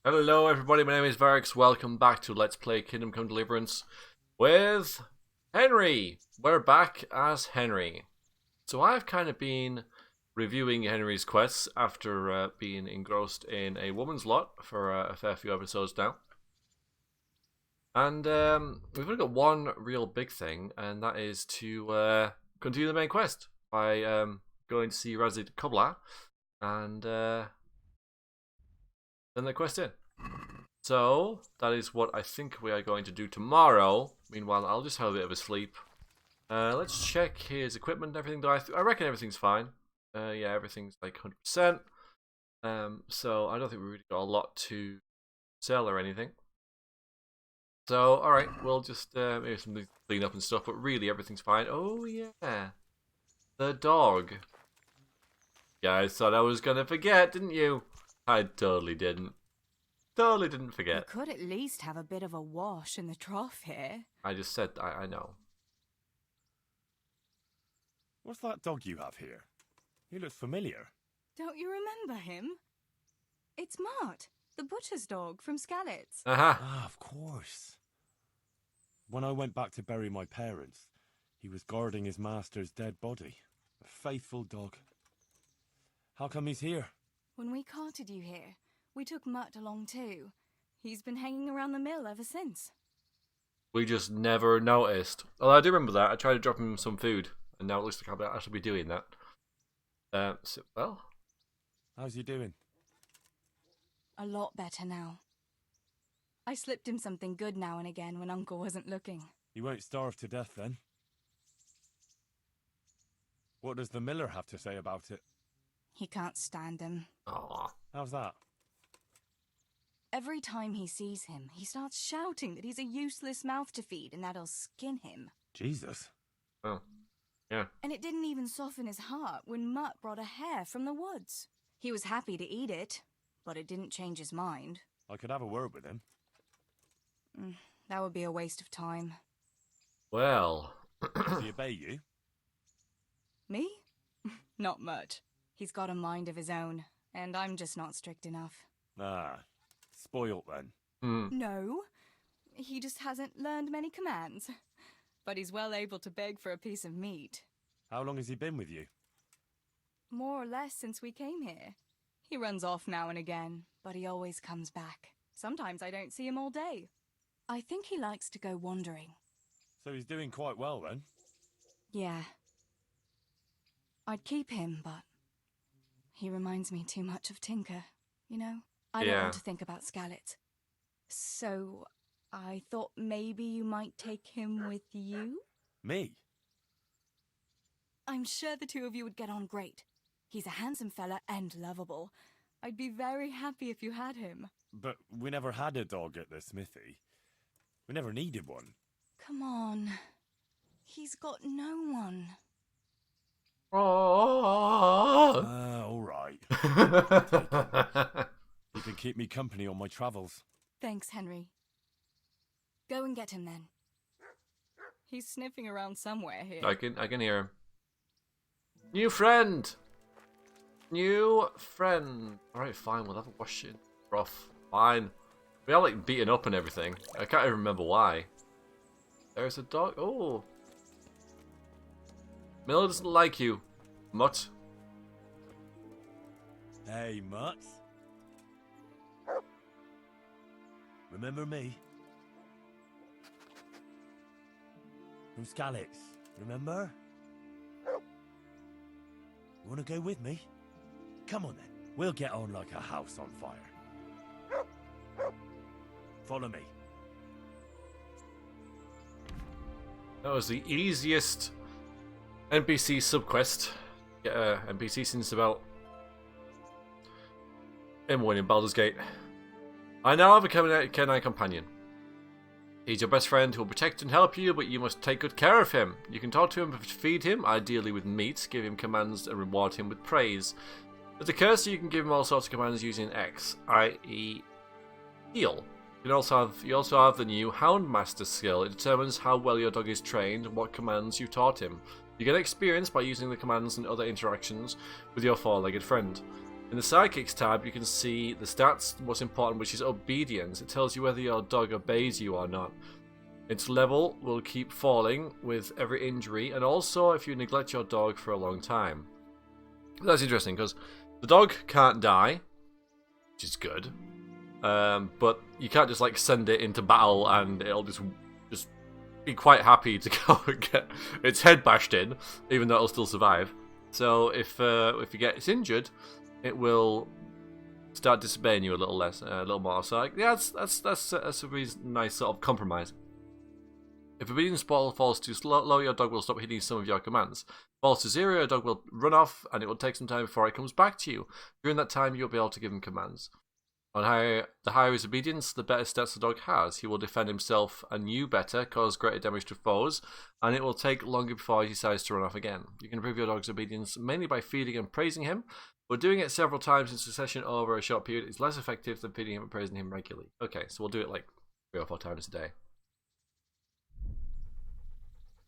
Hello everybody, my name is Veriax. Welcome back to Let's Play Kingdom Come Deliverance with Henry. We're back as Henry. So I've kind of been reviewing Henry's quests after being engrossed in a woman's lot for a fair few episodes now. And we've only got one real big thing, and that is to continue the main quest by going to see Razid Kubla and then the quest in. So that is what I think we are going to do tomorrow. Meanwhile, I'll just have a bit of a sleep. Let's check his equipment and everything. I reckon everything's fine. Yeah, everything's like 100%. So I don't think we really got a lot to sell or anything. So alright, we'll just maybe something to clean up and stuff, but really everything's fine. Oh yeah, the dog. You guys thought I was gonna forget, didn't you? I totally didn't. Totally didn't forget. You could at least have a bit of a wash in the trough here. I just said I know. What's that dog you have here? He looks familiar. Don't you remember him? It's Mart, the butcher's dog from Skalitz. Aha. Ah, of course. When I went back to bury my parents, he was guarding his master's dead body. A faithful dog. How come he's here? When we carted you here, we took Mutt along too. He's been hanging around the mill ever since. We just never noticed. Although I do remember that. I tried to drop him some food, and now it looks like I should be doing that. Well. How's he doing? A lot better now. I slipped him something good now and again when Uncle wasn't looking. He won't starve to death then. What does the miller have to say about it? He can't stand him. Aw. How's that? Every time he sees him, he starts shouting that he's a useless mouth to feed and that he'll skin him. Jesus. Oh. Yeah. And it didn't even soften his heart when Mutt brought a hare from the woods. He was happy to eat it, but it didn't change his mind. I could have a word with him. That would be a waste of time. Well. Does he obey you? Me? Not much. He's got a mind of his own, and I'm just not strict enough. Ah, spoilt then. No, he just hasn't learned many commands. But he's well able to beg for a piece of meat. How long has he been with you? More or less since we came here. He runs off now and again, but he always comes back. Sometimes I don't see him all day. I think he likes to go wandering. So he's doing quite well then? Yeah. I'd keep him, but he reminds me too much of Tinker, you know? I don't want to think about Skalitz. So I thought maybe you might take him with you? Me? I'm sure the two of you would get on great. He's a handsome fella and lovable. I'd be very happy if you had him. But we never had a dog at the smithy. We never needed one. Come on. He's got no one. Oh. All right. You can keep me company on my travels. Thanks, Henry. Go and get him then. He's sniffing around somewhere here. I can hear him. New friend. New friend. Alright, fine. We'll have a wash in. Rough. Fine. We are like beaten up and everything. I can't even remember why. There's a dog. Oh. Miller doesn't like you. Mutt. Hey, Mutt. Remember me? From Skalitz, remember? You wanna go with me? Come on then, we'll get on like a house on fire. Follow me. That was the easiest NPC subquest. Get a NPC since about M1 in Baldur's Gate. I now have a canine companion. He's your best friend who will protect and help you, but you must take good care of him. You can talk to him, feed him, ideally with meat, give him commands and reward him with praise. As a cursor, you can give him all sorts of commands using X, i.e. heal. You also have the new Houndmaster skill. It determines how well your dog is trained and what commands you taught him. You get experience by using the commands and other interactions with your four-legged friend. In the Sidekicks tab, you can see the stats, the most important, which is obedience. It tells you whether your dog obeys you or not. Its level will keep falling with every injury, and also if you neglect your dog for a long time. That's interesting, because the dog can't die, which is good. But you can't just like send it into battle and it'll just be quite happy to go and get its head bashed in, even though it'll still survive. So if it gets injured, it will start disobeying you a little less, a little more. So yeah, that's a really nice sort of compromise. If obedience falls too low, your dog will stop hitting some of your commands. Falls to 0, your dog will run off, and it will take some time before it comes back to you. During that time, you'll be able to give him commands. The higher his obedience, the better stats the dog has. He will defend himself and you better, cause greater damage to foes, and it will take longer before he decides to run off again. You can improve your dog's obedience mainly by feeding and praising him, but doing it several times in succession over a short period is less effective than feeding him and praising him regularly. Okay, so we'll do it like 3 or 4 times a day.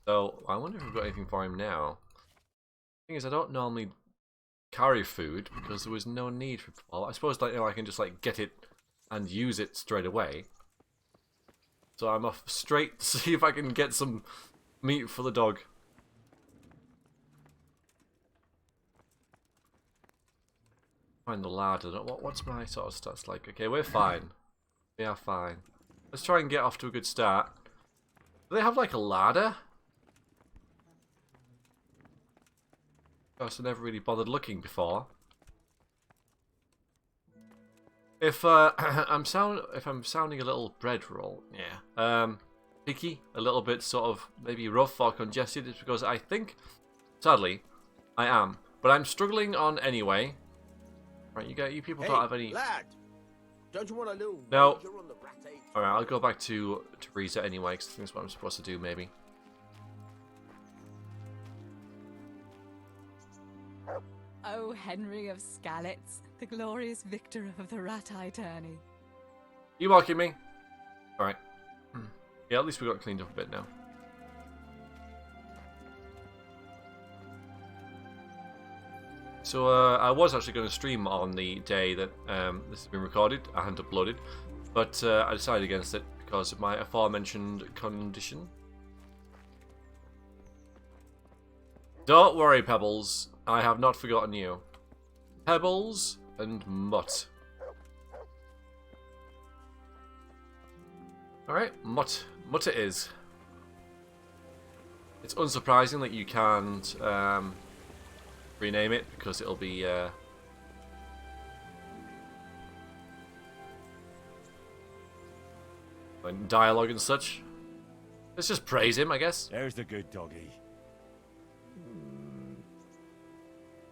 So, I wonder if we've got anything for him now. The thing is, I don't normally carry food because there was no need for Paul. I suppose like, I can just like get it and use it straight away. So I'm off straight to see if I can get some meat for the dog. Find the ladder. What's my sort of stats like? Okay, we're fine. We are fine. Let's try and get off to a good start. Do they have like a ladder? Gosh, I never really bothered looking before. If I'm sounding a little bread roll, yeah, picky, a little bit sort of maybe rough or congested, it's because I think, sadly, I am, but I'm struggling on anyway. Right, you people don't have any. Lad, don't you want a little? No. On the rat egg? All right, I'll go back to Teresa anyway, because I think that's what I'm supposed to do, maybe. Oh, Henry of Skalitz, the glorious victor of the rat-eye tourney. You mocking me? Alright. Yeah, at least we got cleaned up a bit now. So, I was actually going to stream on the day that this has been recorded. I hadn't uploaded. But I decided against it because of my aforementioned condition. Don't worry, Pebbles. I have not forgotten you. Pebbles and Mutt. Alright, Mutt. Mutt it is. It's unsurprising that you can't rename it because it'll be dialogue and such. Let's just praise him, I guess. There's the good doggy.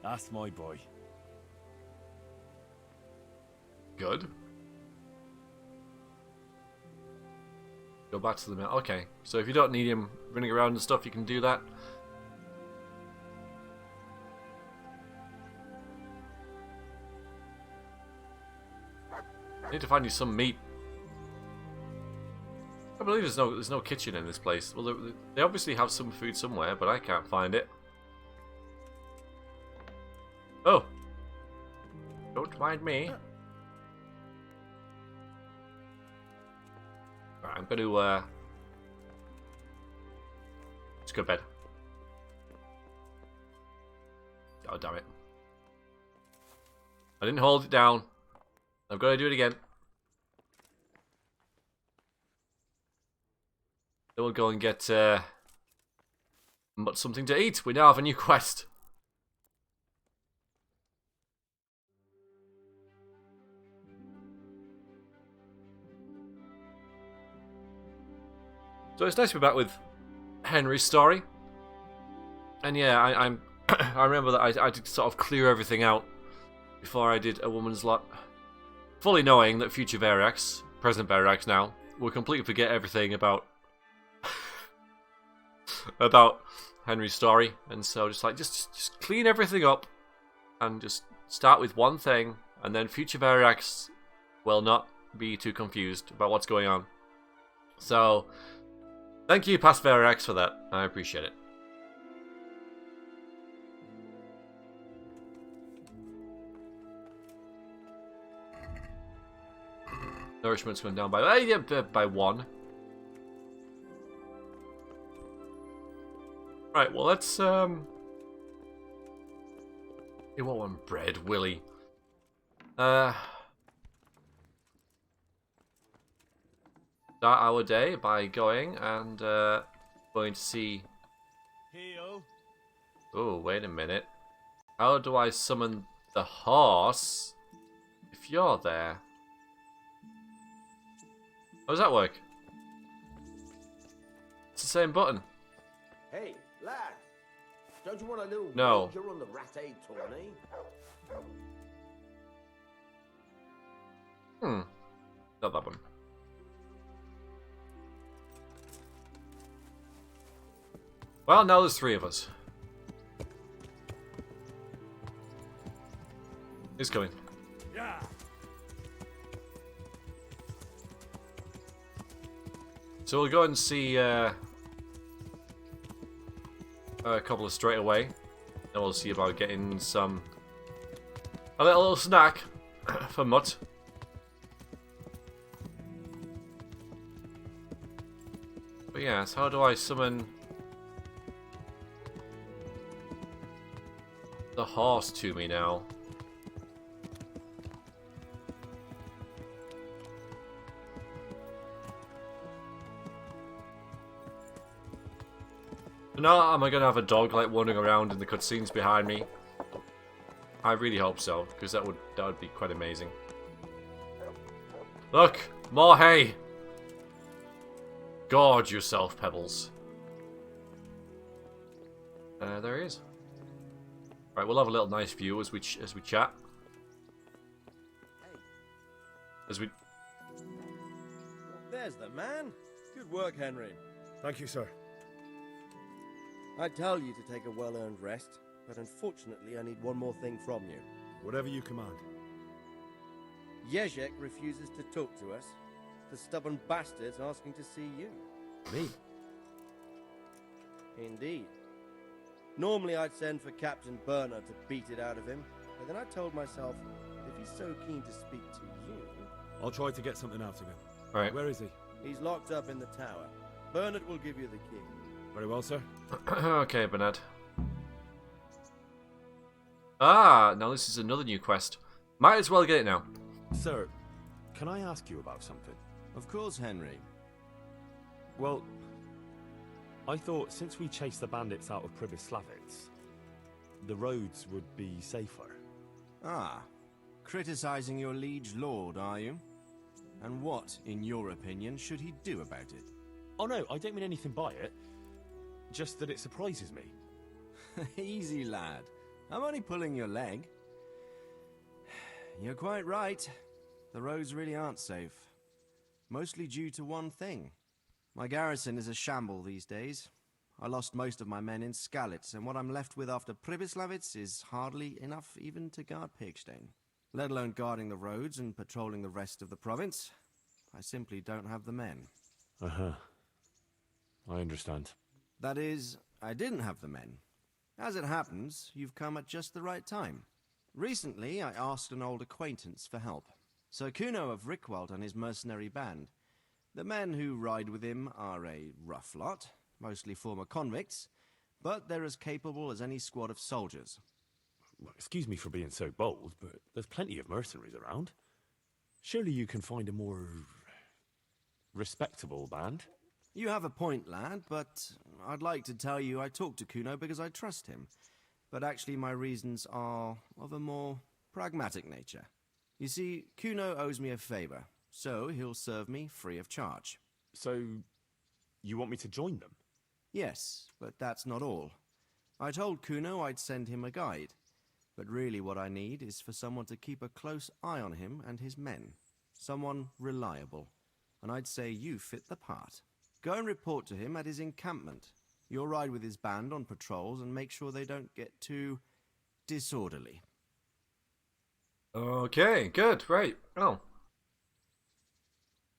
That's my boy. Good. Go back to the mill. Okay, so if you don't need him running around and stuff, you can do that. I need to find you some meat. I believe there's no kitchen in this place. Well, they obviously have some food somewhere, but I can't find it. Oh. Don't mind me. Alright, I'm going to just go to bed. Oh, damn it. I didn't hold it down. I'm going to do it again. Then we'll go and get something to eat. We now have a new quest. So it's nice to be back with Henry's story. And yeah, I'm I remember that I did sort of clear everything out before I did a woman's lot. Fully knowing that future Veriax, present Veriax now, will completely forget everything about about Henry's story. And so just clean everything up and just start with one thing, and then future Veriax will not be too confused about what's going on. So thank you, past Veriax, for that. I appreciate it. Nourishment's went down by by 1. Right, well let's You want one bread, Willy? Start our day by going and going to see. Oh, wait a minute. How do I summon the horse if you're there? How does that work? It's the same button. Hey, lad. Don't you want a little No. wager on the rat-aid tourney? Not that one. Well, now there's 3 of us. He's coming. Yeah. So we'll go and see a couple of straight away. Then we'll see about getting a little snack for Mutt. But yes, how do I summon the horse to me now? No, am I gonna have a dog like wandering around in the cutscenes behind me? I really hope so, because that would be quite amazing. Look, more hay. Gorge yourself, Pebbles. There he is. Right, we'll have a little nice view as we chat. As we. There's the man. Good work, Henry. Thank you, sir. I tell you to take a well-earned rest, but unfortunately I need one more thing from you. Whatever you command. Jezek refuses to talk to us. The stubborn bastard's asking to see you. Me? Indeed. Normally I'd send for Captain Burner to beat it out of him, but then I told myself, if he's so keen to speak to you... I'll try to get something out of him. Right. Where is he? He's locked up in the tower. Bernard will give you the key. Very well, sir. Okay, Bernard. Ah, now this is another new quest. Might as well get it now. Sir, can I ask you about something? Of course, Henry. Well, I thought since we chased the bandits out of Pribyslavitz, the roads would be safer. Ah, criticizing your liege lord, are you? And what, in your opinion, should he do about it? Oh no, I don't mean anything by it. Just that it surprises me. Easy, lad. I'm only pulling your leg. You're quite right. The roads really aren't safe. Mostly due to one thing. My garrison is a shamble these days. I lost most of my men in Skalitz, and what I'm left with after Pribyslavitz is hardly enough even to guard Pigstein. Let alone guarding the roads and patrolling the rest of the province. I simply don't have the men. Uh-huh. I understand. That is, I didn't have the men. As it happens, you've come at just the right time. Recently, I asked an old acquaintance for help. Sir Kuno of Rickwald and his mercenary band. The men who ride with him are a rough lot, mostly former convicts, but they're as capable as any squad of soldiers. Well, excuse me for being so bold, but there's plenty of mercenaries around. Surely you can find a more respectable band? You have a point, lad, but I'd like to tell you I talked to Kuno because I trust him. But actually my reasons are of a more pragmatic nature. You see, Kuno owes me a favor, so he'll serve me free of charge. So, you want me to join them? Yes, but that's not all. I told Kuno I'd send him a guide, but really what I need is for someone to keep a close eye on him and his men. Someone reliable, and I'd say you fit the part. Go and report to him at his encampment. You'll ride with his band on patrols and make sure they don't get too disorderly. Okay, good, right. Oh.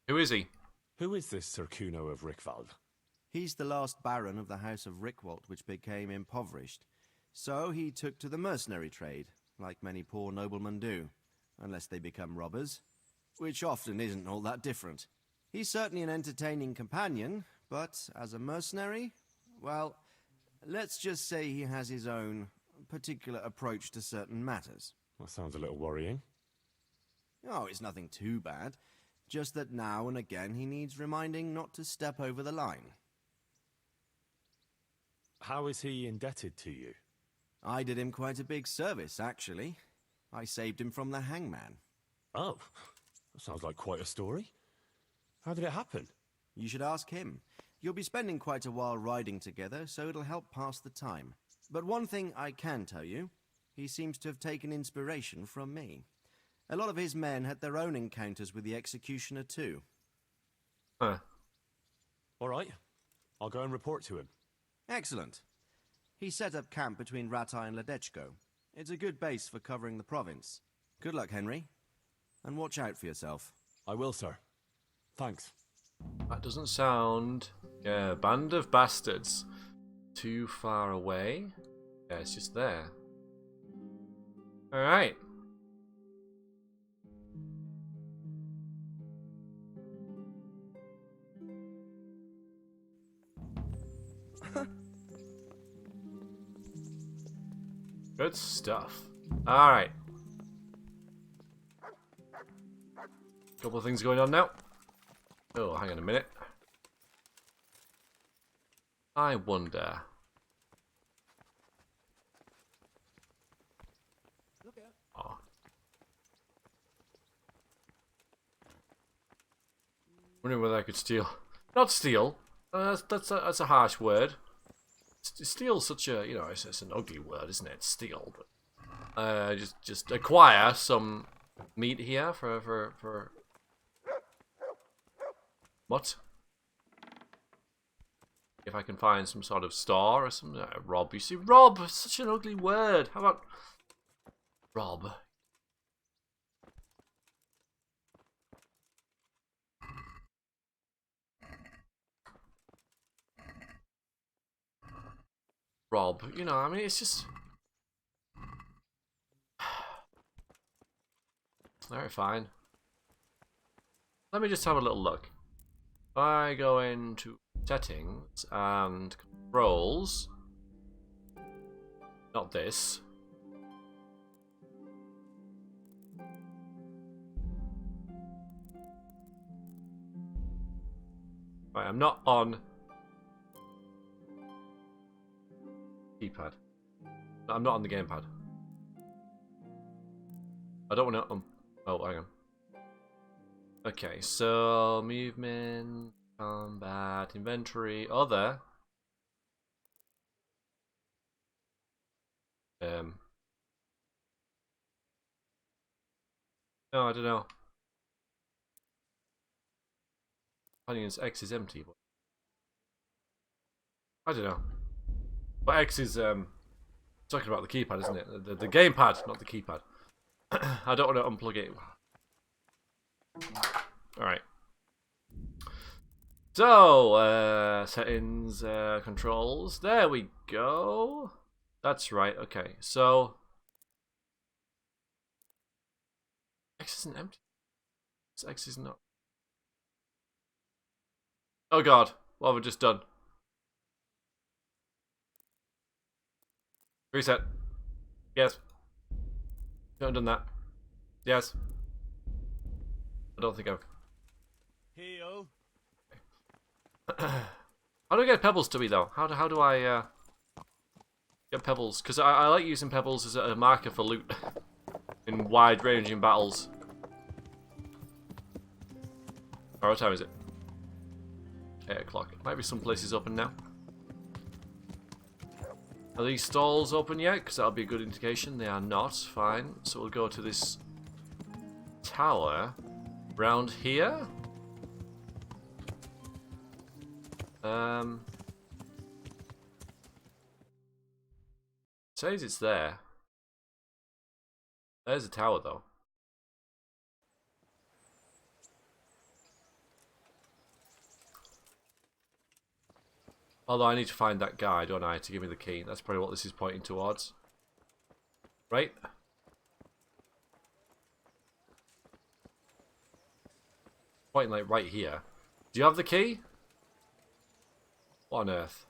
Who is he? Who is this Sir Kuno of Rickwald? He's the last baron of the House of Rickwald, which became impoverished. So he took to the mercenary trade, like many poor noblemen do, unless they become robbers. which often isn't all that different. He's certainly an entertaining companion, but as a mercenary, well, let's just say he has his own particular approach to certain matters. That sounds a little worrying. Oh, it's nothing too bad. Just that now and again he needs reminding not to step over the line. How is he indebted to you? I did him quite a big service, actually. I saved him from the hangman. Oh, that sounds like quite a story. How did it happen? You should ask him. You'll be spending quite a while riding together, so it'll help pass the time. But one thing I can tell you, he seems to have taken inspiration from me. A lot of his men had their own encounters with the executioner too. Huh. All right, I'll go and report to him. Excellent. He set up camp between Ratai and Ledechko. It's a good base for covering the province. Good luck, Henry. And watch out for yourself. I will, sir. Thanks. That doesn't sound... Yeah, band of bastards. Too far away? Yeah, it's just there. Alright. Good stuff. Alright. Couple of things going on now. Oh, hang on a minute. I wonder. Oh. Wondering whether I could steal. Not steal. That's a harsh word. Steal's such a, you know, it's an ugly word, isn't it? Steal, but just acquire some meat here for what? If I can find some sort of store or some rob. You see, rob, such an ugly word. How about rob? Rob, you know, I mean, it's just... Alright, fine. Let me just have a little look. If I go into settings and controls, not this. Right, I'm not on keypad. I'm not on the gamepad. I don't want to. Oh, hang on. Okay, so movement, combat, inventory, other. No, I don't know. Companion's X is empty. But I don't know. But X is talking about the keypad, isn't it? The gamepad, not the keypad. I don't want to unplug it. Alright. So, settings, controls. There we go. That's right, okay. So, X isn't empty. X is not. Oh god, what have I just done? Reset. Yes. Haven't done that. Yes. I don't think I've... Heal. How do I get pebbles to me though? How do I get pebbles? Because I like using pebbles as a marker for loot in wide-ranging battles. Oh, what time is it? 8 o'clock. Might be some places open now. Are these stalls open yet? Because that'll be a good indication. They are not. Fine. So we'll go to this tower round here. Says it's there. There's a tower though. Although I need to find that guy, don't I, to give me the key. That's probably what this is pointing towards. Right? Pointing like right here. Do you have the key? What on earth?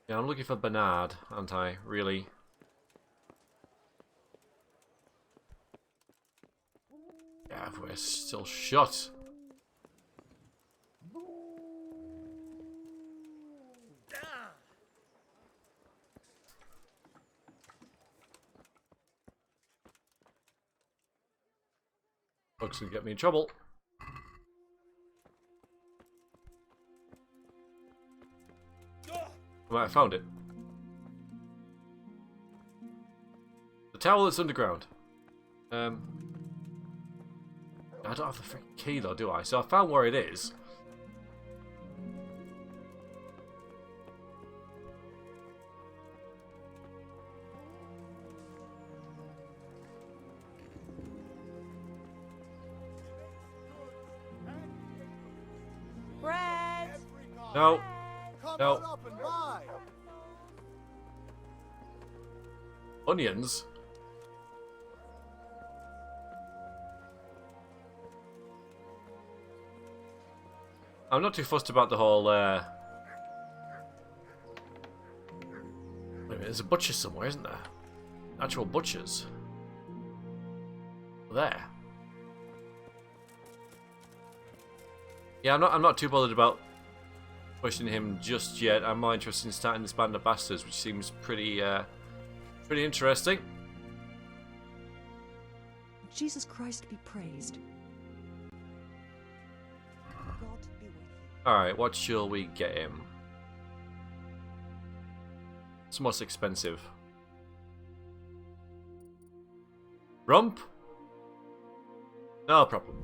Yeah, I'm looking for Bernard, aren't I? Really? Yeah, we're still shut. Looks gonna get me in trouble. Right, I found it. The tower that's underground. I don't have the freaking key though, do I? So I found where it is. Bread! No. Come No. on up and buy. Onions? I'm not too fussed about the whole, Wait a minute, there's a butcher somewhere, isn't there? Actual butchers. There. Yeah, I'm not too bothered about pushing him just yet. I'm more interested in starting this band of bastards, which seems pretty interesting. Jesus Christ be praised. God be with you. Alright, what shall we get him? It's most expensive. Rump? No problem.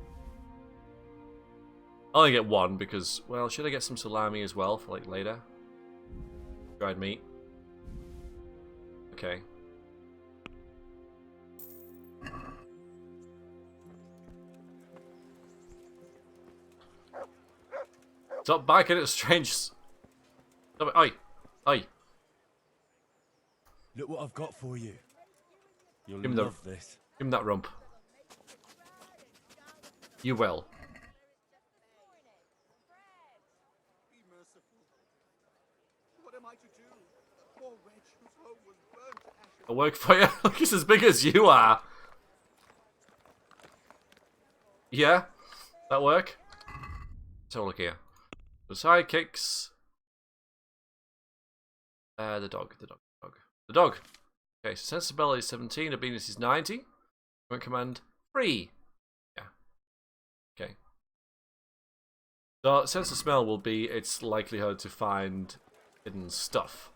I'll only get one because, well, should I get some salami as well for like later? Dried meat. Okay. Stop barking at strangers. Stop it. Oi. Oi. Look what I've got for you. You'll Give me the- love this. Give him that rump. You will. Be merciful. What am I to do? Poor wretch whose home was burnt to ashes. I'll work for you. Look, he's as big as you are. Yeah? That work? Let's have a look here. The sidekicks. The dog. Okay, so sensibility is 17, obedience is 90. Current command 3. Yeah. Okay. So sense of smell will be its likelihood to find hidden stuff.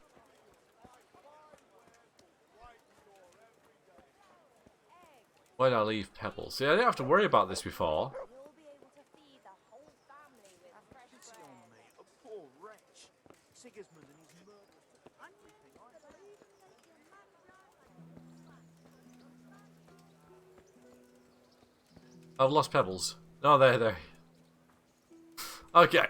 Why did I leave pebbles? See, I didn't have to worry about this before. Pity on me, a poor wretch. Sigismund and his murderers took everything I had. I've lost pebbles. No, there. Okay.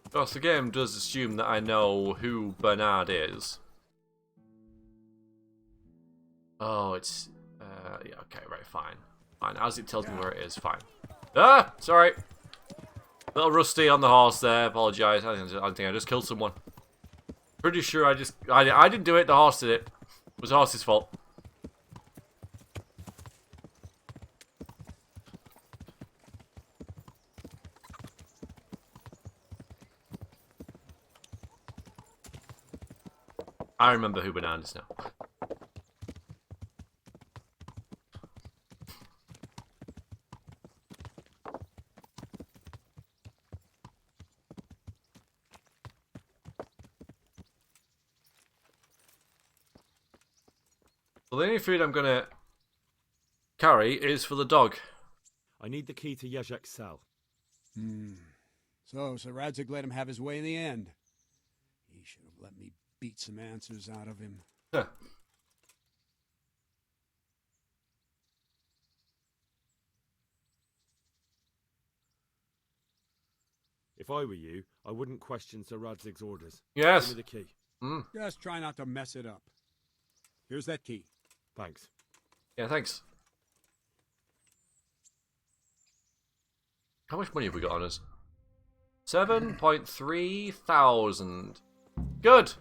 Of course, the game does assume that I know who Bernard is. Oh, it's... yeah, okay, right, fine. Fine, as it tells me where it is, fine. Ah! Sorry! A little rusty on the horse there, apologise. I think I just killed someone. Pretty sure I didn't do it, the horse did it. It was the horse's fault. I remember who Bernard is now. Well, the only food I'm gonna carry is for the dog. I need the key to Jezek's cell. So Sir Radzig let him have his way in the end. He should have let me beat some answers out of him. Huh. If I were you, I wouldn't question Sir Radzig's orders. Yes. Give me the key. Just try not to mess it up. Here's that key. Thanks. Yeah, thanks. How much money have we got on us? 7.3 thousand. Good.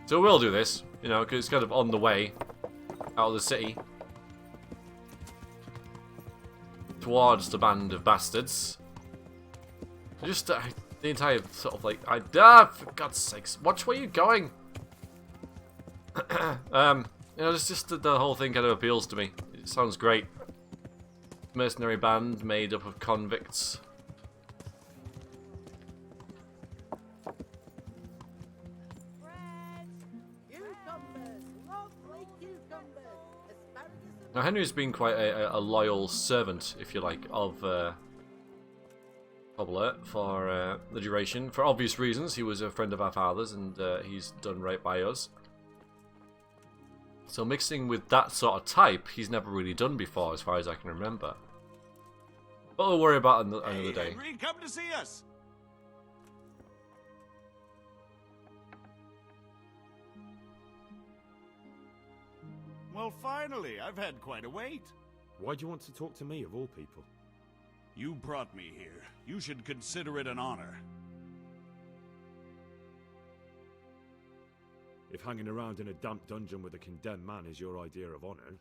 So we'll do this, you know, because it's kind of on the way out of the city towards the band of bastards. Just the entire sort of like, for God's sakes, watch where you're going. You know, it's just the whole thing kind of appeals to me. It sounds great. Mercenary band made up of convicts. Now, Henry's been quite a loyal servant, if you like, of Hobler for the duration. For obvious reasons, he was a friend of our father's, and he's done right by us. So mixing with that sort of type, he's never really done before, as far as I can remember. But we'll worry about it another day. Henry, come to see us! Well, finally, I've had quite a wait. Why do you want to talk to me, of all people? You brought me here. You should consider it an honor. If hanging around in a damp dungeon with a condemned man is your idea of honor...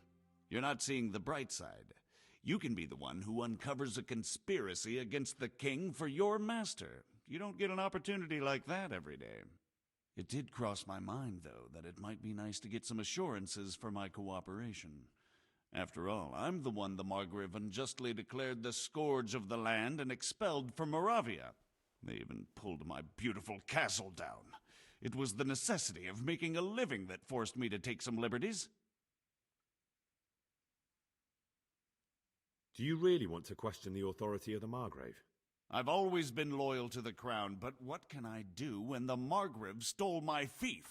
You're not seeing the bright side. You can be the one who uncovers a conspiracy against the king for your master. You don't get an opportunity like that every day. It did cross my mind, though, that it might be nice to get some assurances for my cooperation. After all, I'm the one the Margrave unjustly declared the scourge of the land and expelled from Moravia. They even pulled my beautiful castle down. It was the necessity of making a living that forced me to take some liberties. Do you really want to question the authority of the Margrave? I've always been loyal to the crown, but what can I do when the Margrave stole my fief?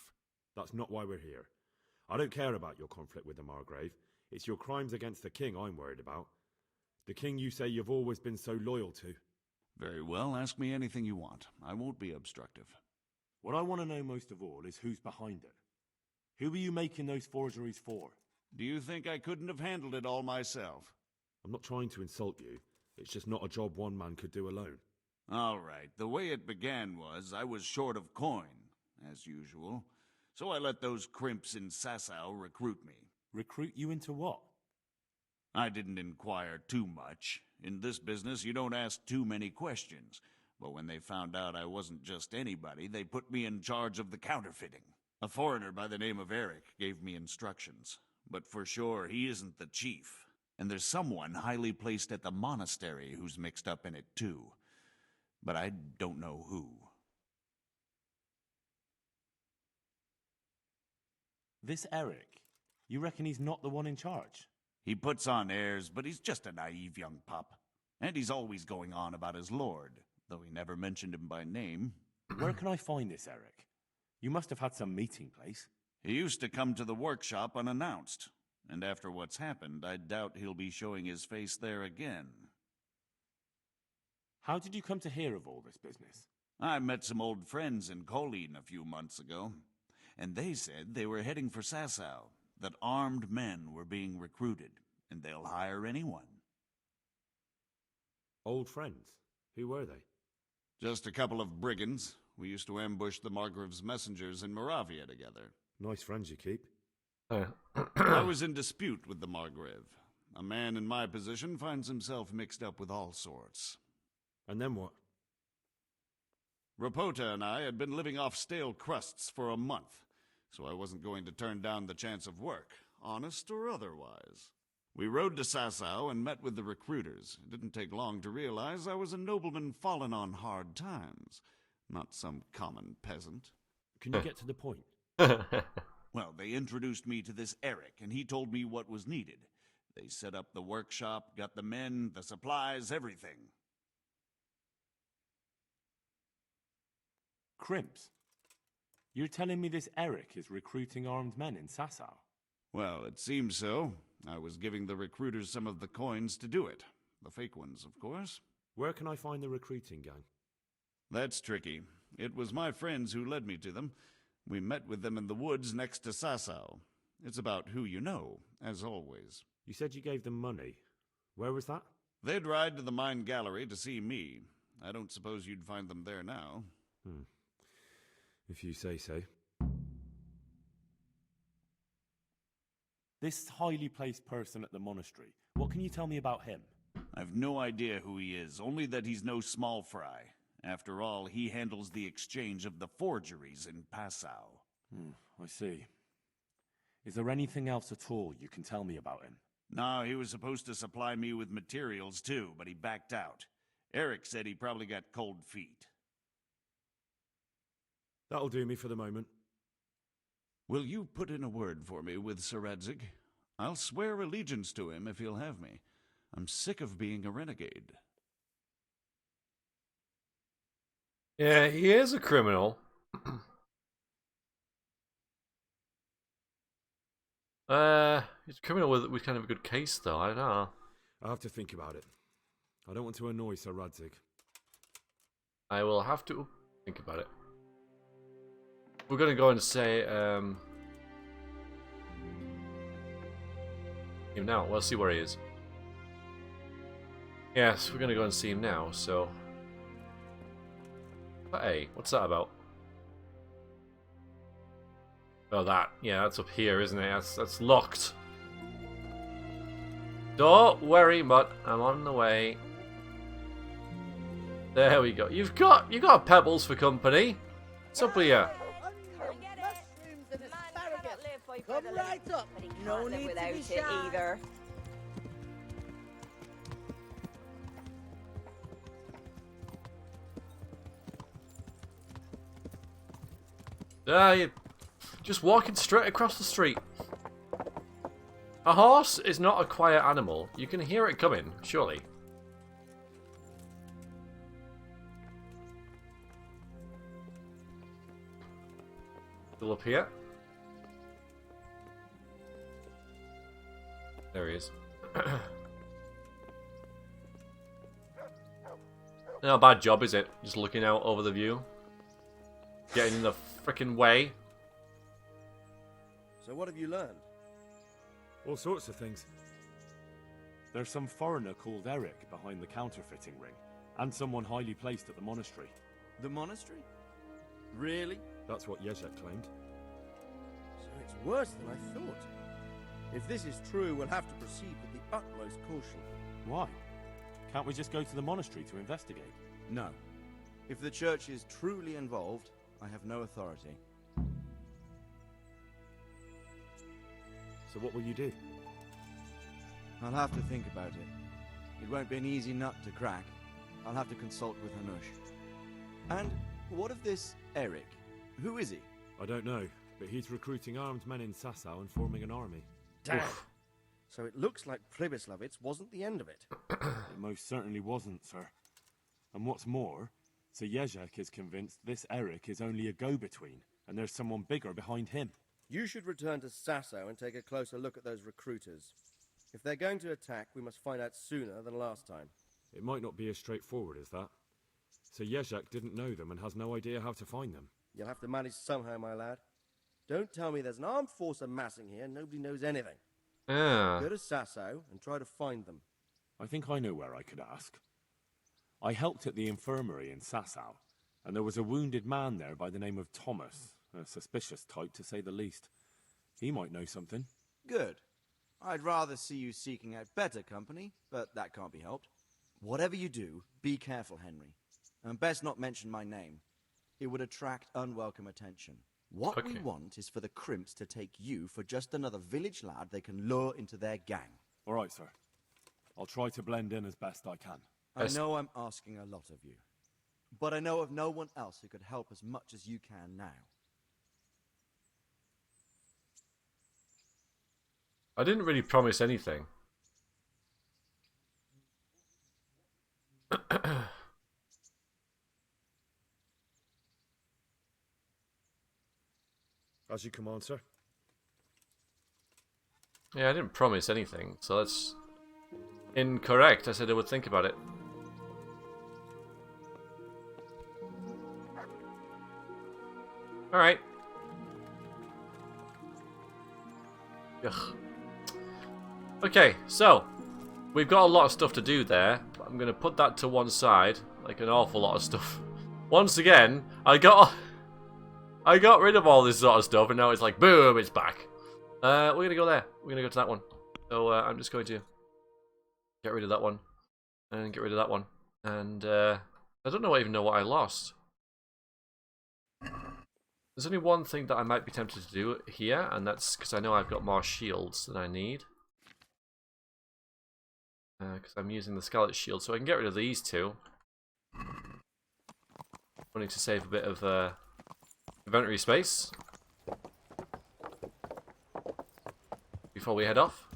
That's not why we're here. I don't care about your conflict with the Margrave. It's your crimes against the king I'm worried about. The king you say you've always been so loyal to. Very well, ask me anything you want. I won't be obstructive. What I want to know most of all is who's behind it. Who are you making those forgeries for? Do you think I couldn't have handled it all myself? I'm not trying to insult you. It's just not a job one man could do alone. All right, the way it began was I was short of coin, as usual. So I let those crimps in Sasau recruit me. Recruit you into what? I didn't inquire too much. In this business, you don't ask too many questions. But when they found out I wasn't just anybody, they put me in charge of the counterfeiting. A foreigner by the name of Eric gave me instructions. But for sure, he isn't the chief. And there's someone highly placed at the monastery who's mixed up in it too. But I don't know who. This Eric? You reckon he's not the one in charge? He puts on airs, but he's just a naive young pup. And he's always going on about his lord, though he never mentioned him by name. Where can I find this Eric? You must have had some meeting place. He used to come to the workshop unannounced. And after what's happened, I doubt he'll be showing his face there again. How did you come to hear of all this business? I met some old friends in Colleen a few months ago, and they said they were heading for Sasau, that armed men were being recruited, and they'll hire anyone. Old friends? Who were they? Just a couple of brigands. We used to ambush the Margrave's messengers in Moravia together. Nice friends you keep. I was in dispute with the Margrave. A man in my position finds himself mixed up with all sorts. And then what? Rapota and I had been living off stale crusts for a month, so I wasn't going to turn down the chance of work, honest or otherwise. We rode to Sasau and met with the recruiters. It didn't take long to realize I was a nobleman fallen on hard times, not some common peasant. Can you get to the point? Well, they introduced me to this Eric, and he told me what was needed. They set up the workshop, got the men, the supplies, everything. Crimps? You're telling me this Eric is recruiting armed men in Sasau? Well, it seems so. I was giving the recruiters some of the coins to do it. The fake ones, of course. Where can I find the recruiting gang? That's tricky. It was my friends who led me to them. We met with them in the woods next to Sasau. It's about who you know, as always. You said you gave them money. Where was that? They'd ride to the mine gallery to see me. I don't suppose you'd find them there now. If you say so. This highly placed person at the monastery, what can you tell me about him? I've no idea who he is, only that he's no small fry. After all, he handles the exchange of the forgeries in Passau. I see. Is there anything else at all you can tell me about him? No, he was supposed to supply me with materials too, but he backed out. Eric said he probably got cold feet. That'll do me for the moment. Will you put in a word for me with Sir Radzig? I'll swear allegiance to him if he'll have me. I'm sick of being a renegade. Yeah, he is a criminal. He's a criminal with kind of a good case, though. I don't know. I'll have to think about it. I don't want to annoy Sir Radzig. I will have to think about it. We're gonna go and say him now. We'll see where he is. Yes, we're gonna go and see him now. So, hey, what's that about? Oh, that. Yeah, that's up here, isn't it? That's locked. Don't worry, Mutt. I'm on the way. There we go. You've got Pebbles for company. What's up with you? Come right up. But he can't no live without it either. You're just walking straight across the street. A horse is not a quiet animal. You can hear it coming, surely. Still up here. There he is. Not a bad job, is it? Just looking out over the view. Getting in the frickin' way. So what have you learned? All sorts of things. There's some foreigner called Eric behind the counterfeiting ring, and someone highly placed at the monastery. The monastery? Really? That's what Jezek claimed. So it's worse than I thought. If this is true, we'll have to proceed with the utmost caution. Why? Can't we just go to the monastery to investigate? No. If the church is truly involved, I have no authority. So what will you do? I'll have to think about it. It won't be an easy nut to crack. I'll have to consult with Hanush. And what of this Eric? Who is he? I don't know, but he's recruiting armed men in Sasau and forming an army. Damn. Oof. So it looks like Pribyslavitz wasn't the end of it. It most certainly wasn't, sir. And what's more, Sir Jezek is convinced this Eric is only a go-between, and there's someone bigger behind him. You should return to Sasau and take a closer look at those recruiters. If they're going to attack, we must find out sooner than last time. It might not be as straightforward as that. Sir Jezek didn't know them and has no idea how to find them. You'll have to manage somehow, my lad. Don't tell me there's an armed force amassing here and nobody knows anything. Go to Sasau and try to find them. I think I know where I could ask. I helped at the infirmary in Sasau, and there was a wounded man there by the name of Thomas, a suspicious type to say the least. He might know something. Good. I'd rather see you seeking out better company, but that can't be helped. Whatever you do, be careful, Henry. And best not mention my name. It would attract unwelcome attention. What we want is for the Crimps to take you for just another village lad they can lure into their gang. All right, sir. I'll try to blend in as best I can. I know I'm asking a lot of you, but I know of no one else who could help as much as you can now. I didn't really promise anything. As you command, sir. Yeah, I didn't promise anything, so that's incorrect. I said I would think about it. Alright. Ugh. Okay, so we've got a lot of stuff to do there. But I'm gonna put that to one side, like an awful lot of stuff. Once again, I got rid of all this sort of stuff, and now it's like boom, it's back. We're gonna go there. We're gonna go to that one. So I'm just going to get rid of that one and get rid of that one. And I don't even know what I lost. There's only one thing that I might be tempted to do here, and that's because I know I've got more shields than I need. Because I'm using the Scarlet Shield, so I can get rid of these two. Wanting to save a bit of inventory space before we head off.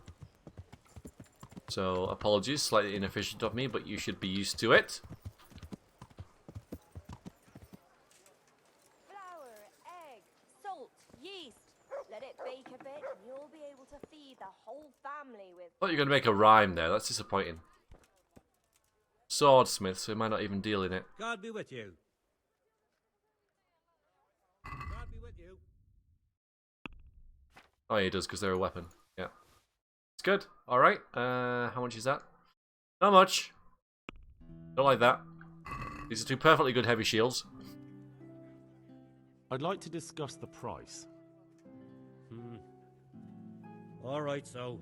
So apologies, slightly inefficient of me, but you should be used to it. Flour, egg, salt, yeast. Let it bake a bit and you'll be able to feed the whole family with... I thought you were going to make a rhyme there, that's disappointing. Swordsmith, so he might not even deal in it. God be with you. God be with you. Oh, yeah, he does, because they're a weapon. Yeah. It's good. Alright. How much is that? Not much. Don't like that. These are two perfectly good heavy shields. I'd like to discuss the price. All right, so.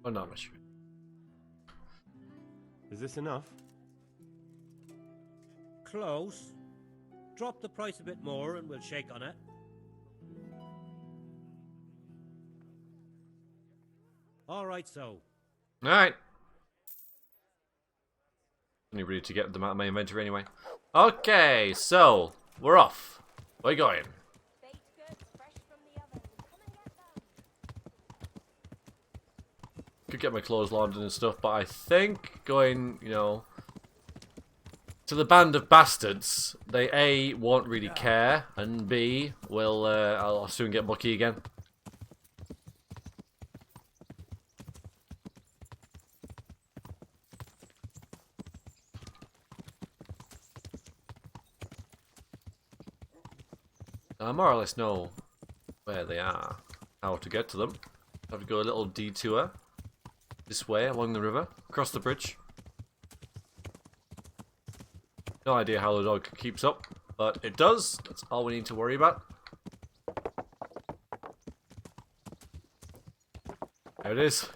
Oh, not much. Is this enough? Close. Drop the price a bit more and we'll shake on it. All right, so. Alright. Only ready to get them out of my inventory anyway. Okay, so we're off. Where are you going? Baked goods fresh from the oven. Come and get them. Could get my clothes laundered and stuff, but I think going, you know, to the band of bastards, they A, won't really care, and B, will, I'll soon get mucky again. I more or less know where they are, how to get to them. I have to go a little detour this way along the river, across the bridge. No idea how the dog keeps up, but it does. That's all we need to worry about. There it is.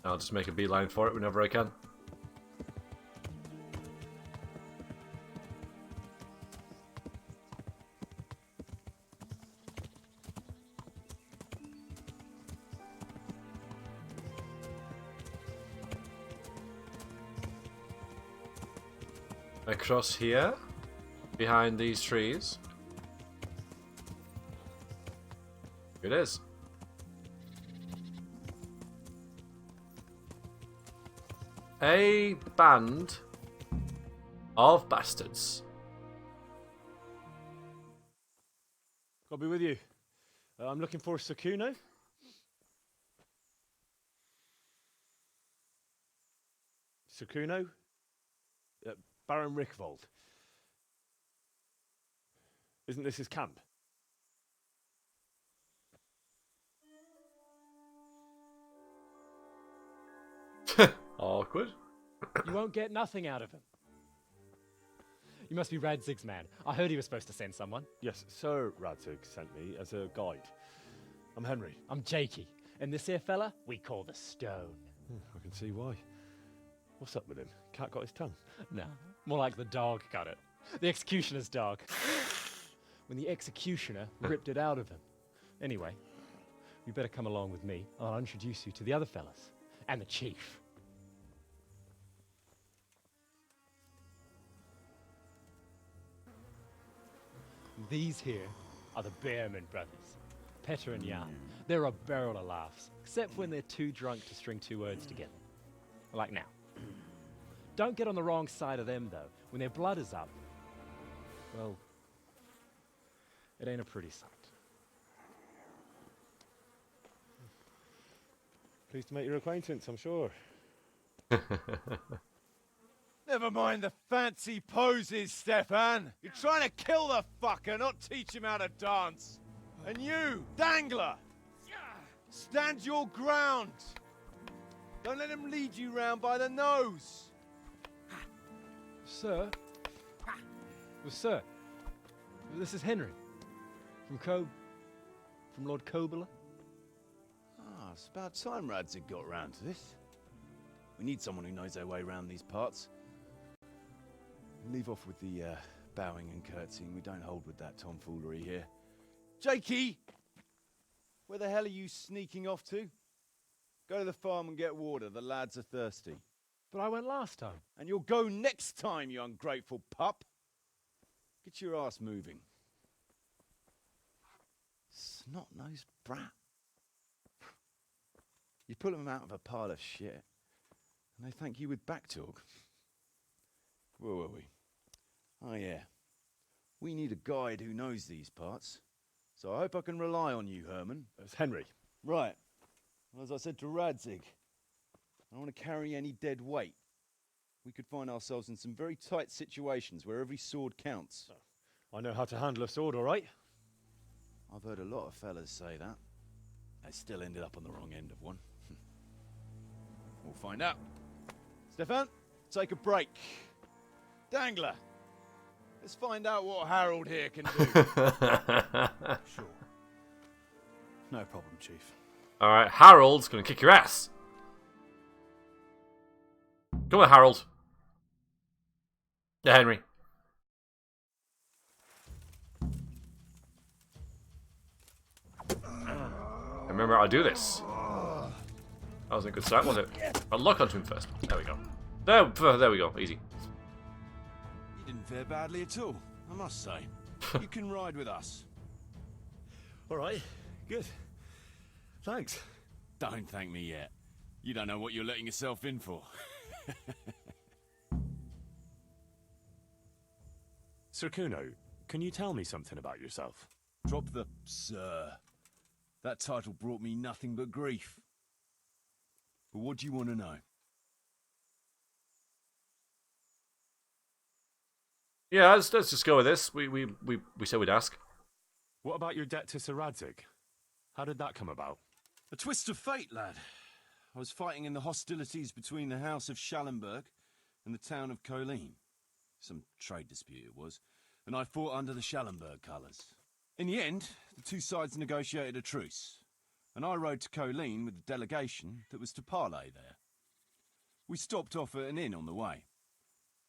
I'll just make a beeline for it whenever I can. Across here, behind these trees. Here it is. A band of bastards. God be with you. I'm looking for Sakuno. Sakuno? Baron Rickvold. Isn't this his camp? Awkward. You won't get nothing out of him. You must be Radzig's man. I heard he was supposed to send someone. Yes, Sir Radzig sent me as a guide. I'm Henry. I'm Jakey. And this here fella, we call the Stone. I can see why. What's up with him? Cat got his tongue? No, more like the dog got it. The executioner's dog. When the executioner ripped it out of him. Anyway, you better come along with me. I'll introduce you to the other fellas. And the chief. These here are the Bearman brothers, Petter and Jan. They're a barrel of laughs, except when they're too drunk to string two words together. Like now. Don't get on the wrong side of them, though. When their blood is up, well, it ain't a pretty sight. Pleased to make your acquaintance, I'm sure. Never mind the fancy poses, Stefan. You're trying to kill the fucker, not teach him how to dance. And you, Dangler, stand your ground. Don't let him lead you round by the nose. Sir? Well, sir, this is Henry. From Lord Kobler. Ah, it's about time Radzig got round to this. We need someone who knows their way around these parts. Leave off with the bowing and curtsying. We don't hold with that tomfoolery here. Jakey! Where the hell are you sneaking off to? Go to the farm and get water. The lads are thirsty. But I went last time. And you'll go next time, you ungrateful pup. Get your ass moving. Snot-nosed brat. You pull them out of a pile of shit, and they thank you with back talk. Where were we? Oh yeah. We need a guide who knows these parts. So I hope I can rely on you, Herman. That's Henry. Right. Well, as I said to Radzig, I don't want to carry any dead weight. We could find ourselves in some very tight situations where every sword counts. I know how to handle a sword, all right. I've heard a lot of fellas say that. They still ended up on the wrong end of one. We'll find out. Stefan, take a break. Dangler, let's find out what Harold here can do. Sure. No problem, Chief. Alright, Harold's gonna kick your ass. Come on, Harold. Yeah, Henry. Remember how to do this. That wasn't a good start, was it? I'll lock onto him first. There we go. There we go. Easy. You didn't fare badly at all, I must say. You can ride with us. All right, good. Thanks. Don't thank me yet. You don't know what you're letting yourself in for. Sir Kuno, can you tell me something about yourself? Drop the sir. That title brought me nothing but grief. But what do you want to know? Yeah, let's just go with this. We said we'd ask. What about your debt to Sir Radzig? How did that come about? A twist of fate, lad. I was fighting in the hostilities between the House of Schallenberg and the town of Colleen. Some trade dispute it was, and I fought under the Schallenberg colours. In the end, the two sides negotiated a truce, and I rode to Colleen with the delegation that was to parley there. We stopped off at an inn on the way,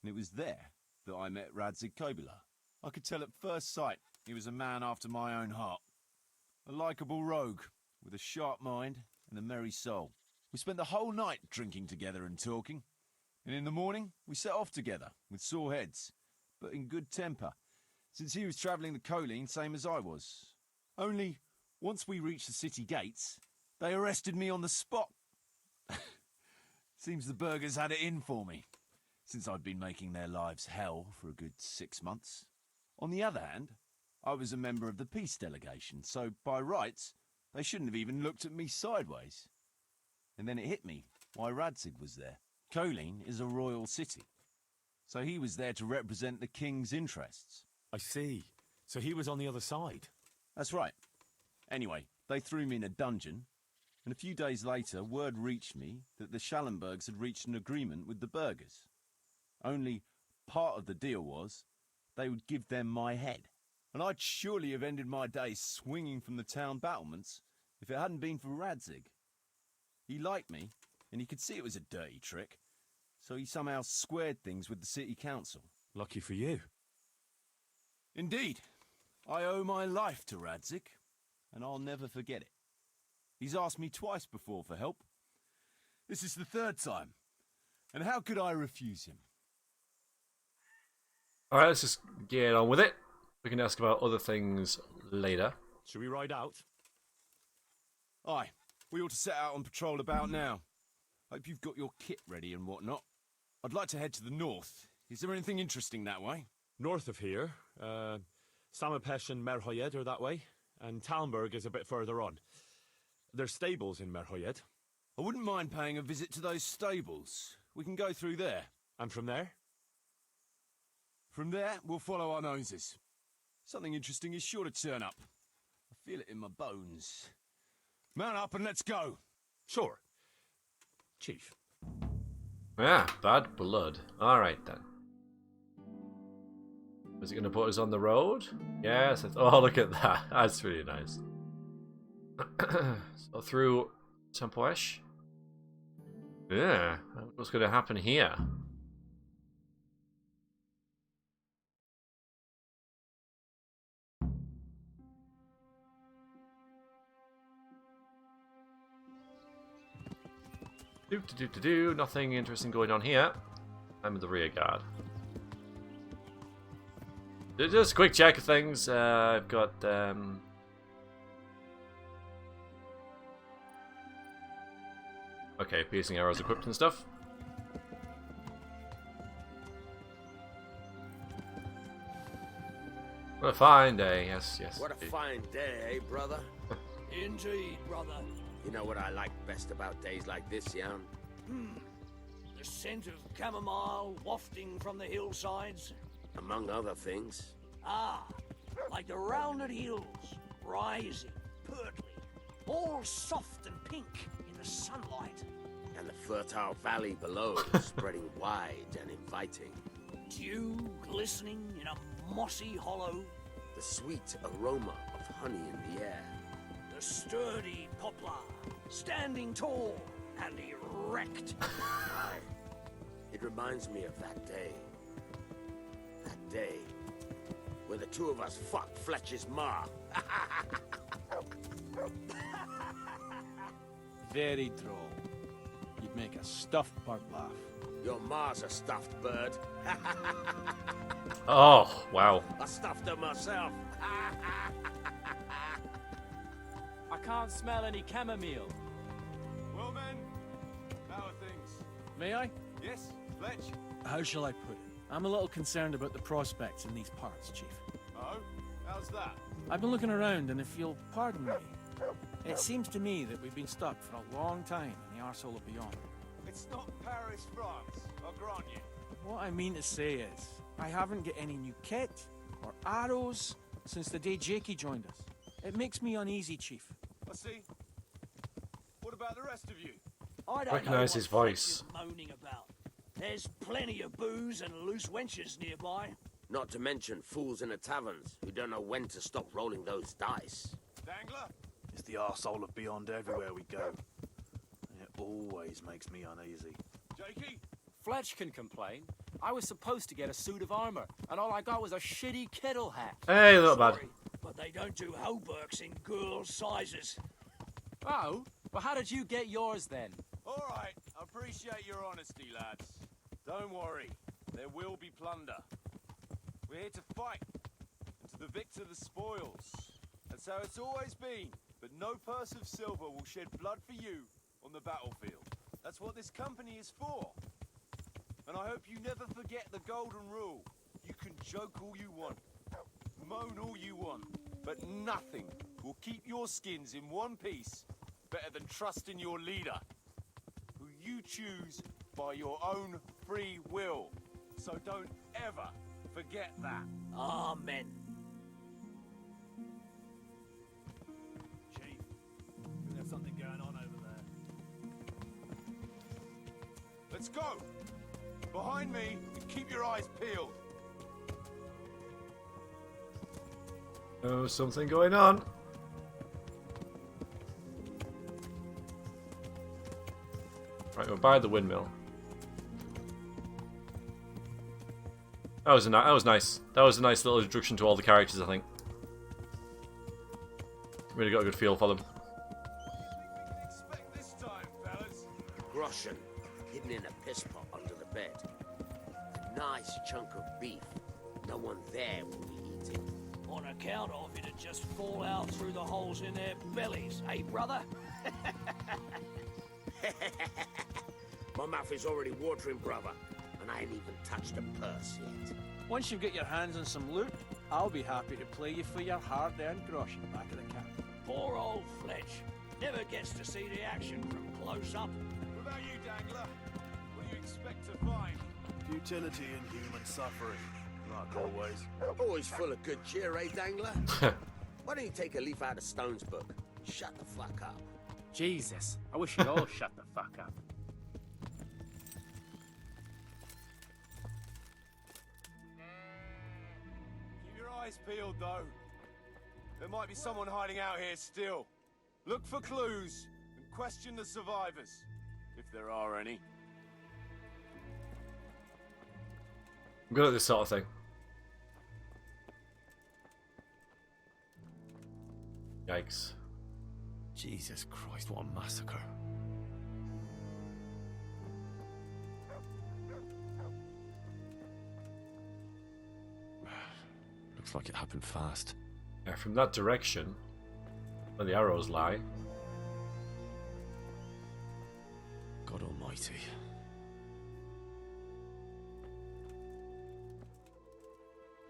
and it was there that I met Radzig Kobula. I could tell at first sight he was a man after my own heart. A likeable rogue, with a sharp mind and a merry soul. We spent the whole night drinking together and talking, and in the morning we set off together, with sore heads, but in good temper, since he was travelling the Colleen same as I was. Only, once we reached the city gates, they arrested me on the spot. Seems the burghers had it in for me, since I'd been making their lives hell for a good 6 months. On the other hand, I was a member of the peace delegation, so by rights, they shouldn't have even looked at me sideways. And then it hit me why Radzig was there. Colleen is a royal city, so he was there to represent the king's interests. I see. So he was on the other side. That's right. Anyway, they threw me in a dungeon, and a few days later word reached me that the Schallenbergs had reached an agreement with the burghers. Only part of the deal was they would give them my head. And I'd surely have ended my days swinging from the town battlements if it hadn't been for Radzig. He liked me, and he could see it was a dirty trick, so he somehow squared things with the city council. Lucky for you. Indeed. I owe my life to Radzig, and I'll never forget it. He's asked me twice before for help. This is the third time, and how could I refuse him? Alright, let's just get on with it. We can ask about other things later. Should we ride out? Aye, we ought to set out on patrol about now. Hope you've got your kit ready and whatnot. I'd like to head to the north. Is there anything interesting that way? North of here, Samapesh and Merhoyed are that way, and Talmberg is a bit further on. There's stables in Merhoyed. I wouldn't mind paying a visit to those stables. We can go through there. And from there? From there, we'll follow our noses. Something interesting is sure to turn up. I feel it in my bones. Mount up and let's go. Sure. Chief. Yeah, bad blood. Alright then. Is it going to put us on the road? Yes. Oh, look at that. That's really nice. So through Tempoesh. Yeah. What's going to happen here? Nothing interesting going on here. I'm in the rear guard. Just a quick check of things. I've got okay, piercing arrows equipped and stuff. What a fine day, yes. What a fine day, eh, brother? Indeed, brother. You know what I like best about days like this, Jan? The scent of chamomile wafting from the hillsides. Among other things. Ah, like the rounded hills, rising, purtling, all soft and pink in the sunlight. And the fertile valley below, spreading wide and inviting. Dew glistening in a mossy hollow. The sweet aroma of honey in the air. The sturdy poplar, standing tall and erect. It reminds me of that day. That day where the two of us fucked Fletcher's ma. Very droll. You'd make a stuffed bird laugh. Your ma's a stuffed bird. Oh, wow. I stuffed her myself. I can't smell any chamomile. Well, men, how are things? May I? Yes, Fletch? How shall I put it? I'm a little concerned about the prospects in these parts, Chief. Oh? How's that? I've been looking around, and if you'll pardon me, it seems to me that we've been stuck for a long time in the arsehole of beyond. It's not Paris, France, I'll grant you. What I mean to say is, I haven't got any new kit or arrows since the day Jakey joined us. It makes me uneasy, Chief. I see. What about the rest of you? I don't Recognize know his what voice. you're moaning about. There's plenty of booze and loose wenches nearby. Not to mention fools in the taverns who don't know when to stop rolling those dice. Dangler? It's the arsehole of beyond everywhere we go. It always makes me uneasy. Jakey? Fletch can complain. I was supposed to get a suit of armor, and all I got was a shitty kettle hat. Hey, not bad. Sorry, but they don't do hauberks in girls' sizes. Oh? Well, how did you get yours then? All right, I appreciate your honesty, lads. Don't worry, there will be plunder. We're here to fight, and to the victor the spoils. That's how it's always been, but no purse of silver will shed blood for you on the battlefield. That's what this company is for. And I hope you never forget the golden rule. You can joke all you want, moan all you want, but nothing will keep your skins in one piece better than trusting your leader, who you choose by your own free will. So don't ever forget that. Amen. Chief, we have something going on over there. Let's go! Behind me, and keep your eyes peeled. Oh, something going on. Right, we're by the windmill. That was nice. That was a nice little introduction to all the characters, I think. Really got a good feel for them. Expect this time, fellas. Groschen, hidden in a piss pot under the bed. A nice chunk of beef. No one there will be eating. On account of it'd just fall out through the holes in their bellies, eh, brother? My mouth is already watering, brother, and I ain't even touched a purse yet. Once you get your hands on some loot, I'll be happy to play you for your hard-earned groschen back of the camp. Poor old Fletch. Never gets to see the action from close up. What about you, Dangler? What do you expect to find? Futility in human suffering, like always. Always full of good cheer, eh, Dangler? Why don't you take a leaf out of Stone's book? Shut the fuck up. Jesus, I wish you'd all shut the fuck up. Keep your eyes peeled, though. There might be someone hiding out here still. Look for clues and question the survivors, if there are any. I'm good at this sort of thing. Yikes. Jesus Christ, what a massacre. Looks like it happened fast. Yeah, from that direction, where the arrows lie. God almighty.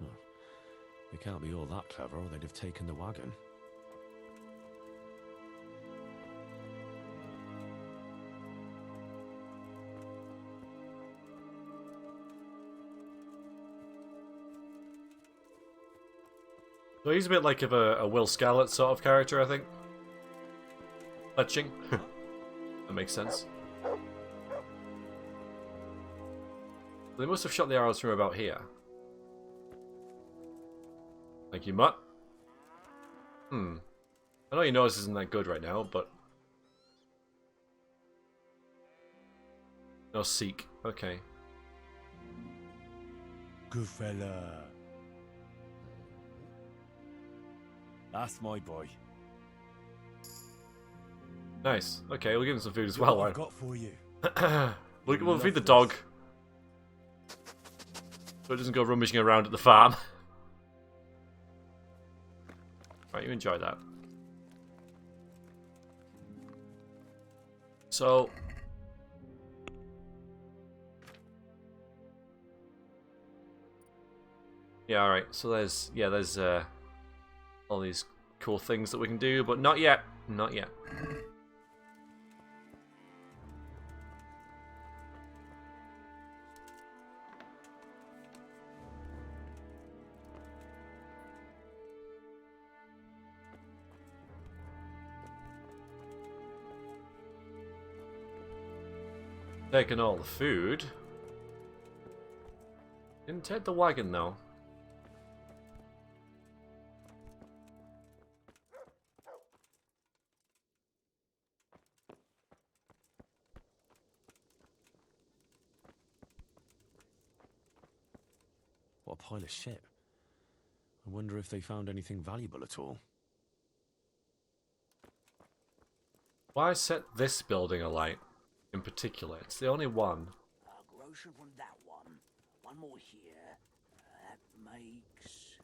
Well, they can't be all that clever or they'd have taken the wagon. So he's a bit like of a Will Scarlet sort of character, I think. Fletching. That makes sense. They must have shot the arrows from about here. Thank you, Mutt. I know your nose isn't that good right now, but... No seek. Okay. Good fella. That's my boy. Nice. Okay, we'll give him some food as Look well. what I've got for you. We'll feed the dog. So it doesn't go rummaging around at the farm. Right, you enjoy that. So... yeah, alright. So there's all these cool things that we can do, but not yet. Not yet. Taking all the food. Didn't take the wagon though. What a pile of shit. I wonder if they found anything valuable at all. Why set this building alight in particular? It's the only one. Groschen from that one. One more here. That makes...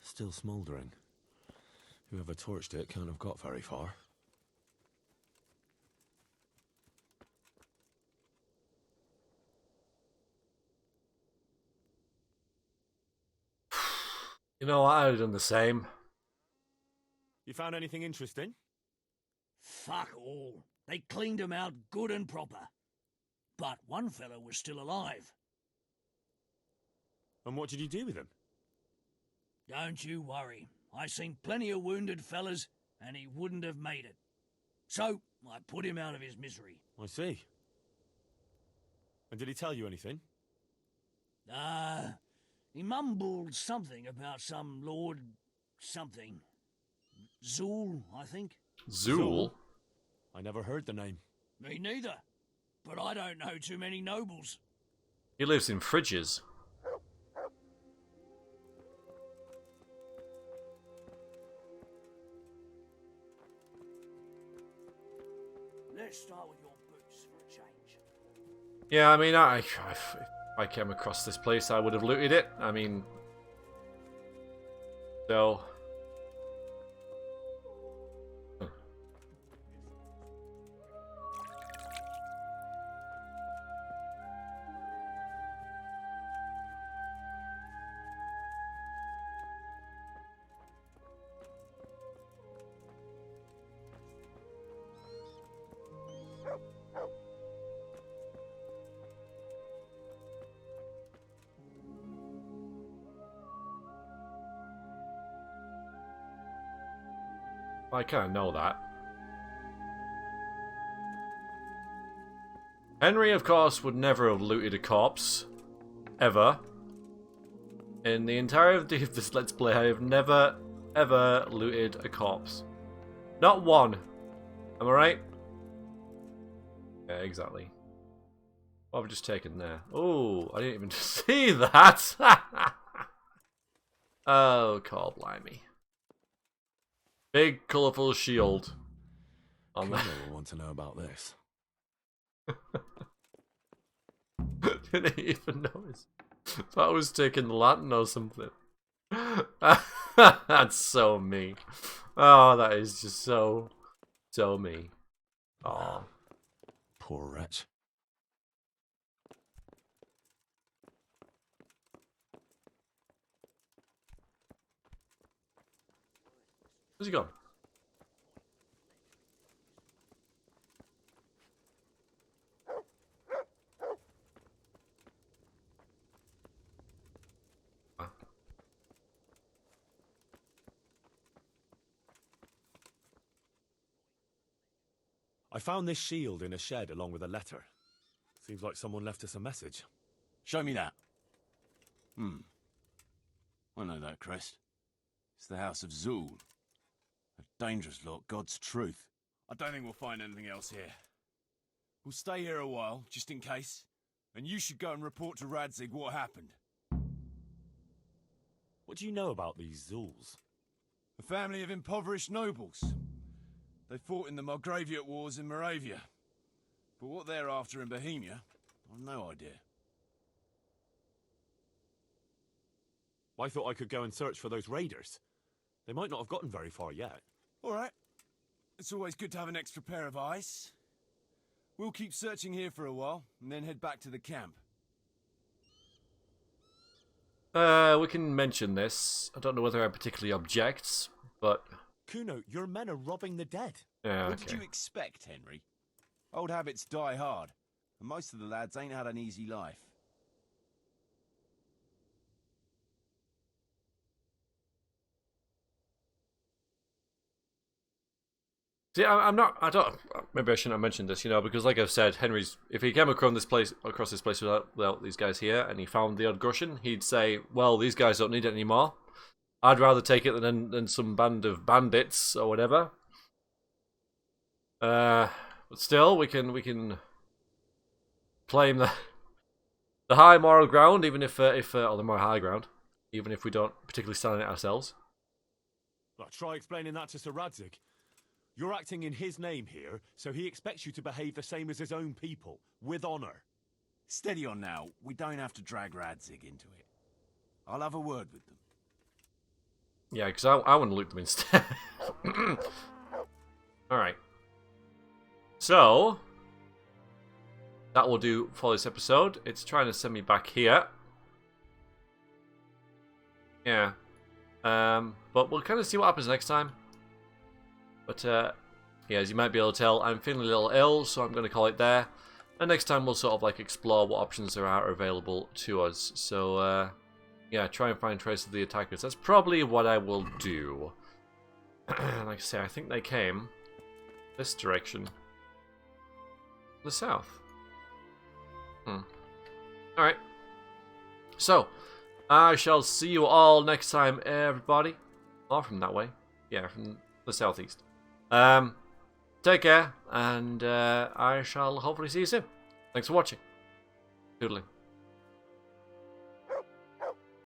Still smouldering. Whoever torched it can't have got very far. You know, I would have done the same. You found anything interesting? Fuck all. They cleaned him out good and proper. But one fellow was still alive. And what did you do with him? Don't you worry. I seen plenty of wounded fellas, and he wouldn't have made it. So, I put him out of his misery. I see. And did he tell you anything? He mumbled something about some Lord something. Zool, I think. Zool? I never heard the name. Me neither. But I don't know too many nobles. He lives in fridges. Let's start with your boots for a change. Yeah, I mean, if I came across this place, I would have looted it. I mean... So... I kind of know that. Henry, of course, would never have looted a corpse. Ever. In the entirety of this Let's Play, I have never, ever looted a corpse. Not one. Am I right? Yeah, exactly. What have I just taken there? Oh, I didn't even see that! Oh, call blimey. Big, colourful shield. On Kuno that. will want to know about this. Didn't even notice. Thought I was taking the lantern or something. That's so me. Oh, that is just so me. Oh, poor wretch. Where's he gone? I found this shield in a shed along with a letter. Seems like someone left us a message. Show me that. I know that crest. It's the House of Zul. A dangerous lot, God's truth. I don't think we'll find anything else here. We'll stay here a while, just in case. And you should go and report to Radzig what happened. What do you know about these Zuls? A family of impoverished nobles. They fought in the Margraviate Wars in Moravia. But what they're after in Bohemia, I've no idea. I thought I could go and search for those raiders. They might not have gotten very far yet. All right. It's always good to have an extra pair of eyes. We'll keep searching here for a while, and then head back to the camp. We can mention this. I don't know whether I particularly object, but... Kuno, your men are robbing the dead. Yeah, What did you expect, Henry? Old habits die hard, and most of the lads ain't had an easy life. See, maybe I shouldn't have mentioned this, because like I've said, Henry's, if he came across this place without these guys here, and he found the odd Grushan, he'd say, well, these guys don't need it anymore. I'd rather take it than some band of bandits or whatever. But still, we can claim the high moral ground, even or the more high ground, even if we don't particularly stand on it ourselves. Well, try explaining that to Sir Radzig. You're acting in his name here, so he expects you to behave the same as his own people, with honor. Steady on now. We don't have to drag Radzig into it. I'll have a word with them. Yeah, because I want to loot them instead. Alright. So, that will do for this episode. It's trying to send me back here. Yeah. But we'll kind of see what happens next time. But, yeah, as you might be able to tell, I'm feeling a little ill, so I'm going to call it there. And next time we'll sort of, like, explore what options there are available to us. So, yeah, try and find traces of the attackers. That's probably what I will do. Like I say, I think they came this direction. The south. Alright. So, I shall see you all next time, everybody. Or from that way. Yeah, from the southeast. Take care, and I shall hopefully see you soon. Thanks for watching. Toodling.